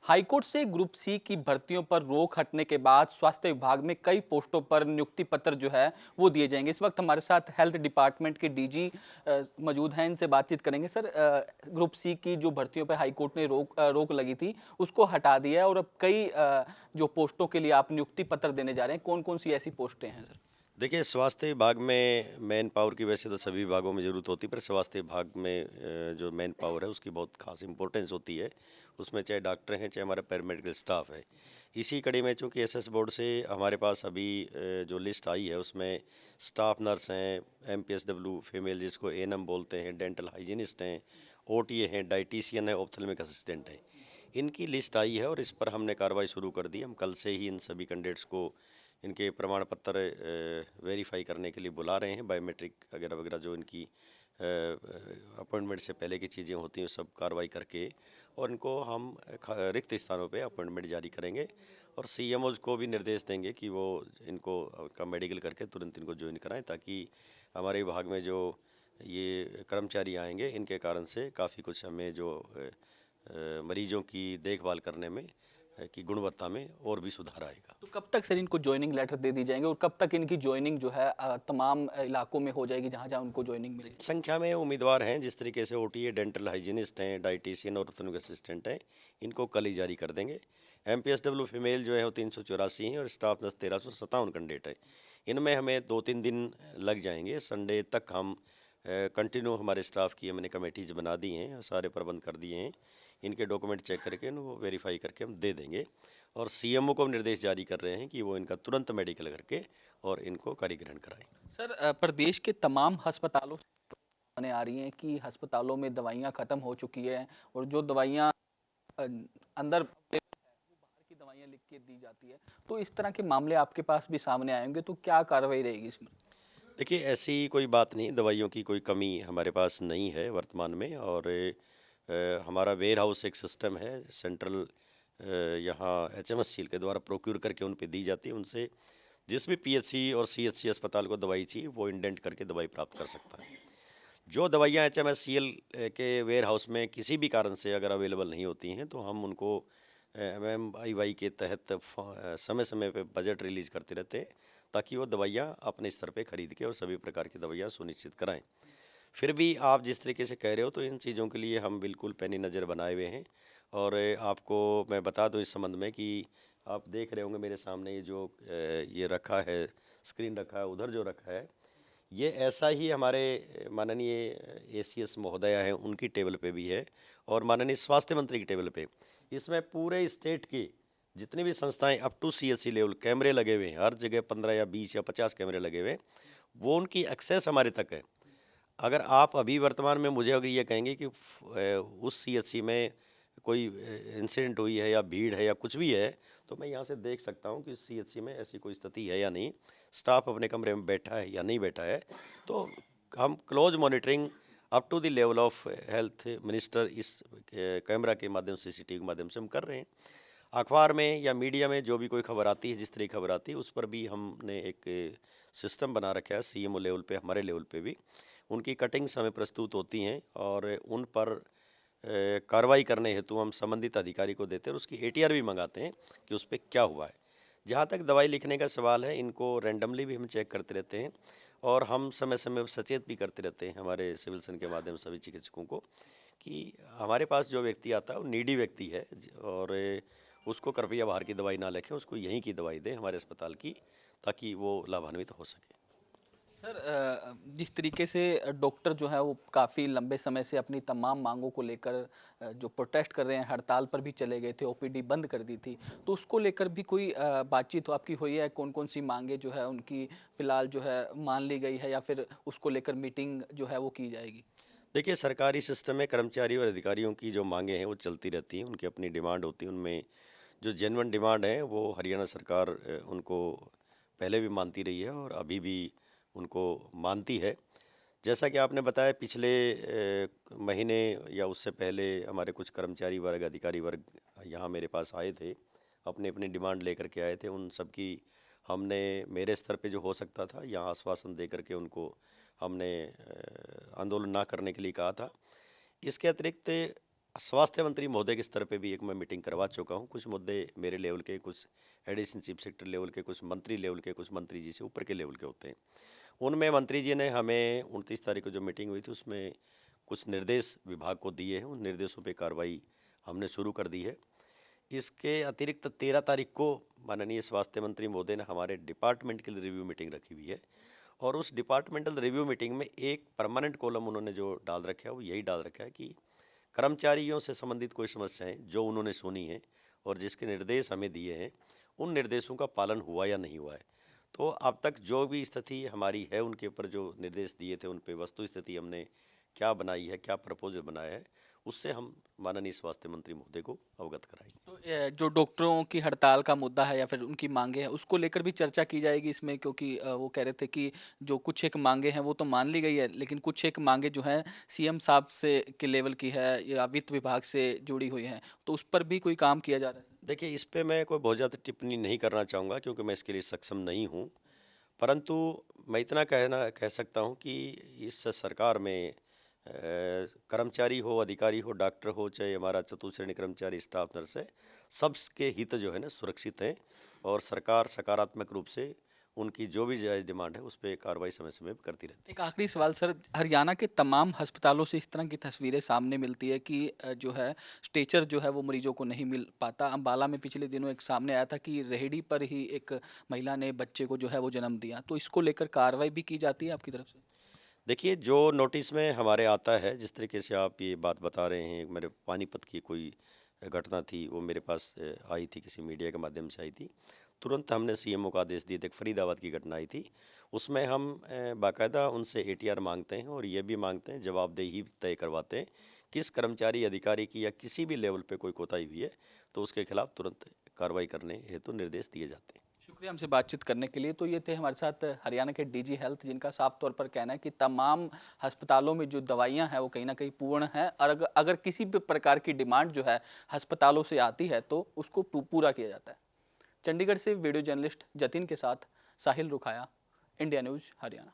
High court से group C की भर्तियों पर रोक हटने के बाद स्वास्थ्य विभाग में कई पोस्टों पर नियुक्ति पत्र जो है वो दिए जाएंगे। इस वक्त हमारे साथ हेल्थ डिपार्टमेंट के डीजी मौजूद हैं, इनसे बातचीत करेंगे। सर, ग्रुप सी की जो भर्तियों पर हाईकोर्ट ने रोक लगी थी उसको हटा दिया है और अब कई जो पोस्टों के लिए आप नियुक्ति पत्र देने जा रहे हैं, कौन कौन सी ऐसी पोस्टें हैं सर? देखिए, स्वास्थ्य विभाग में मैन पावर की वैसे तो सभी विभागों में ज़रूरत होती है, पर स्वास्थ्य विभाग में जो मैन पावर है उसकी बहुत खास इंपॉर्टेंस होती है। उसमें चाहे डॉक्टर हैं, चाहे हमारा पैरामेडिकल स्टाफ है। इसी कड़ी में चूँकि एसएस बोर्ड से हमारे पास अभी जो लिस्ट आई है उसमें स्टाफ नर्स हैं, एमपीएसडब्ल्यू फीमेल जिसको एएनएम बोलते हैं, डेंटल हाइजीनिस्ट हैं, ओटीए हैं, डाइटिशियन है, ऑप्थेल्मिक असिस्टेंट हैं। इनकी लिस्ट आई है और इस पर हमने कार्रवाई शुरू कर दी। हम कल से ही इन सभी कैंडिडेट्स को इनके प्रमाण पत्र वेरीफाई करने के लिए बुला रहे हैं। बायोमेट्रिक वगैरह वगैरह जो इनकी अपॉइंटमेंट से पहले की चीज़ें होती हैं सब कार्रवाई करके और इनको हम रिक्त स्थानों पे अपॉइंटमेंट जारी करेंगे और सीएमओज को भी निर्देश देंगे कि वो इनको का मेडिकल करके तुरंत इनको ज्वाइन कराएं, ताकि हमारे विभाग में जो ये कर्मचारी आएंगे इनके कारण से काफ़ी कुछ हमें जो मरीजों की देखभाल करने में की गुणवत्ता में और भी सुधार आएगा। तो कब तक सर इनको ज्वाइनिंग लेटर दे दी जाएंगे और कब तक इनकी ज्वाइनिंग जो है तमाम इलाकों में हो जाएगी जहां जहां उनको ज्वाइनिंग मिलेगी? संख्या में उम्मीदवार हैं, जिस तरीके से ओटीए, डेंटल हाइजीनिस्ट हैं, डाइटिशियन और ऑर्थोपेडिक असिस्टेंट हैं, इनको कल ही जारी कर देंगे। एमपीएसडब्ल्यू फीमेल जो है वो 384 हैं और स्टाफ नर्स 1357 कैंडिडेट है। इनमें हमें 2-3 दिन लग जाएंगे। संडे तक हम कंटिन्यू हमारे स्टाफ की हमने कमेटीज बना दी हैं, सारे प्रबंध कर दिए हैं। इनके डॉक्यूमेंट चेक करके इनको वेरीफाई करके हम दे देंगे और सीएमओ को हम निर्देश जारी कर रहे हैं कि वो इनका तुरंत मेडिकल करके और इनको कार्यग्रहण कराएं। सर, प्रदेश के तमाम अस्पतालों से सामने आ रही हैं कि अस्पतालों में दवाइयाँ ख़त्म हो चुकी है और जो दवाइयाँ अंदर बाहर की दवाइयाँ लिख के दी जाती है, तो इस तरह के मामले आपके पास भी सामने आए होंगे, तो क्या कार्रवाई रहेगी इसमें? देखिए, ऐसी कोई बात नहीं, दवाइयों की कोई कमी हमारे पास नहीं है वर्तमान में और हमारा वेयर हाउस एक सिस्टम है सेंट्रल, यहाँ एचएमएस के द्वारा प्रोक्योर करके उन पे दी जाती है। उनसे जिस भी पीएचसी और सीएचसी अस्पताल को दवाई चाहिए वो इंडेंट करके दवाई प्राप्त कर सकता है। जो दवाइयाँ एचएमएससीएल के वेयर हाउस में किसी भी कारण से अगर अवेलेबल नहीं होती हैं तो हम उनको एमएमआईवाई के तहत समय समय पे बजट रिलीज करते रहते हैं, ताकि वो दवाइयाँ अपने स्तर पे खरीद के और सभी प्रकार की दवाइयाँ सुनिश्चित कराएं। फिर भी आप जिस तरीके से कह रहे हो तो इन चीज़ों के लिए हम बिल्कुल पैनी नज़र बनाए हुए हैं और आपको मैं बता दूं इस संबंध में कि आप देख रहे होंगे मेरे सामने ये जो ये रखा है, स्क्रीन रखा है, उधर जो रखा है, ये ऐसा ही हमारे माननीय एसीएस महोदया हैं उनकी टेबल पे भी है और माननीय स्वास्थ्य मंत्री की टेबल पे। इसमें पूरे स्टेट की जितनी भी संस्थाएं अप टू सीएचसी लेवल कैमरे लगे हुए हैं, हर जगह 15 या 20 या 50 कैमरे लगे हुए हैं, वो उनकी एक्सेस हमारे तक है। अगर आप अभी वर्तमान में मुझे अगर ये कहेंगे कि उस सीएचसी में कोई इंसिडेंट हुई है या भीड़ है या कुछ भी है, तो मैं यहाँ से देख सकता हूँ कि सीएचसी में ऐसी कोई स्थिति है या नहीं, स्टाफ अपने कमरे में बैठा है या नहीं बैठा है। तो हम close monitoring up to the level of health minister इस कैमरा के माध्यम से, सीसीटीवी के माध्यम से हम कर रहे हैं। अखबार में या मीडिया में जो भी कोई खबर आती है, जिस तरह की खबर आती है, उस पर भी हमने एक सिस्टम बना रखा है सीएमओ लेवल पे, हमारे लेवल पे भी उनकी कटिंग्स हमें प्रस्तुत होती हैं और उन पर कार्रवाई करने हेतु हम संबंधित अधिकारी को देते हैं और उसकी एटीआर भी मंगाते हैं कि उस पर क्या हुआ है। जहाँ तक दवाई लिखने का सवाल है, इनको रैंडमली भी हम चेक करते रहते हैं और हम समय समय पर सचेत भी करते रहते हैं हमारे सिविल सन के माध्यम से सभी चिकित्सकों को कि हमारे पास जो व्यक्ति आता है वो नीडी व्यक्ति है और उसको कृपया बाहर की दवाई ना लिखें, उसको यहीं की दवाई दें हमारे अस्पताल की, ताकि वो लाभान्वित हो सके। सर, जिस तरीके से डॉक्टर जो है वो काफ़ी लंबे समय से अपनी तमाम मांगों को लेकर जो प्रोटेस्ट कर रहे हैं, हड़ताल पर भी चले गए थे, ओपीडी बंद कर दी थी, तो उसको लेकर भी कोई बातचीत आपकी हुई है? कौन कौन सी मांगे जो है उनकी फ़िलहाल जो है मान ली गई है या फिर उसको लेकर मीटिंग जो है वो की जाएगी? देखिए, सरकारी सिस्टम में कर्मचारी और अधिकारियों की जो मांगें हैं वो चलती रहती हैं, उनकी अपनी डिमांड होती है। उनमें जो जेन्युइन डिमांड है वो हरियाणा सरकार उनको पहले भी मानती रही है और अभी भी उनको मानती है। जैसा कि आपने बताया, पिछले महीने या उससे पहले हमारे कुछ कर्मचारी वर्ग, अधिकारी वर्ग यहाँ मेरे पास आए थे, अपनी अपनी डिमांड लेकर के आए थे। उन सब की हमने मेरे स्तर पे जो हो सकता था यहाँ आश्वासन दे करके उनको हमने आंदोलन ना करने के लिए कहा था। इसके अतिरिक्त स्वास्थ्य मंत्री महोदय के स्तर पे भी एक मैं मीटिंग करवा चुका हूँ। कुछ मुद्दे मेरे लेवल के, कुछ एडिशनल चीफ सेक्रेटरी लेवल के, कुछ मंत्री लेवल के, कुछ मंत्री जी से ऊपर के लेवल के होते हैं। उनमें मंत्री जी ने हमें 29 तारीख को जो मीटिंग हुई थी उसमें कुछ निर्देश विभाग को दिए हैं। उन निर्देशों पे कार्रवाई हमने शुरू कर दी है। इसके अतिरिक्त 13 तारीख को माननीय स्वास्थ्य मंत्री महोदय ने हमारे डिपार्टमेंट के लिए रिव्यू मीटिंग रखी हुई है और उस डिपार्टमेंटल रिव्यू मीटिंग में एक परमानेंट कॉलम उन्होंने जो डाल रखा है वो यही डाल रखा है कि कर्मचारियों से संबंधित कोई समस्याएं जो उन्होंने सुनी हैं और जिसके निर्देश हमें दिए हैं उन निर्देशों का पालन हुआ या नहीं हुआ है। तो अब तक जो भी स्थिति हमारी है उनके ऊपर जो निर्देश दिए थे उन पे वस्तु स्थिति हमने क्या बनाई है, क्या प्रपोजल बनाया है, उससे हम माननीय स्वास्थ्य मंत्री महोदय को अवगत कराएंगे। तो जो डॉक्टरों की हड़ताल का मुद्दा है या फिर उनकी मांगे हैं उसको लेकर भी चर्चा की जाएगी इसमें, क्योंकि वो कह रहे थे कि जो कुछ एक मांगे हैं वो तो मान ली गई है, लेकिन कुछ एक मांगे जो हैं सीएम साहब से के लेवल की है या वित्त विभाग से जुड़ी हुई हैं, तो उस पर भी कोई काम किया जा रहा है? देखिए, इस पे मैं कोई बहुत ज़्यादा टिप्पणी नहीं करना चाहूँगा क्योंकि मैं इसके लिए सक्षम नहीं हूँ, परंतु मैं इतना कह सकता हूँ कि इस सरकार में कर्मचारी हो, अधिकारी हो, डॉक्टर हो, चाहे हमारा चतुश्रेणी कर्मचारी, स्टाफ नर्स है, सबके हित जो है ना सुरक्षित हैं और सरकार सकारात्मक रूप से उनकी जो भी जायज़ डिमांड है उस पे कार्रवाई समय समय पर करती रहती है। एक आखिरी सवाल सर, हरियाणा के तमाम अस्पतालों से इस तरह की तस्वीरें सामने मिलती है कि जो है स्ट्रेचर जो है वो मरीजों को नहीं मिल पाता। अम्बाला में पिछले दिनों एक सामने आया था कि रेहड़ी पर ही एक महिला ने बच्चे को जो है वो जन्म दिया, तो इसको लेकर कार्रवाई भी की जाती है आपकी तरफ से? देखिए, जो नोटिस में हमारे आता है, जिस तरीके से आप ये बात बता रहे हैं, मेरे पानीपत की कोई घटना थी, वो मेरे पास आई थी, किसी मीडिया के माध्यम से आई थी। तुरंत हमने सीएमओ को आदेश दिए थे। एक फरीदाबाद की घटना आई थी, उसमें हम बाकायदा उनसे एटीआर मांगते हैं और ये भी मांगते हैं, जवाबदेही तय करवाते हैं। किस कर्मचारी, अधिकारी की या किसी भी लेवल पे कोई कोताही हुई है, तो उसके खिलाफ तुरंत कार्रवाई करने हेतु निर्देश दिए जाते हैं। शुक्रिया हमसे बातचीत करने के लिए। तो ये थे हमारे साथ हरियाणा के डीजी हेल्थ, जिनका साफ तौर पर कहना है कि तमाम अस्पतालों में जो दवाइयां हैं वो कहीं ना कहीं पूर्ण हैं और अगर किसी भी प्रकार की डिमांड जो है अस्पतालों से आती है तो उसको पूरा किया जाता है। चंडीगढ़ से वीडियो जर्नलिस्ट जतिन के साथ साहिल रुखाया, इंडिया न्यूज़ हरियाणा।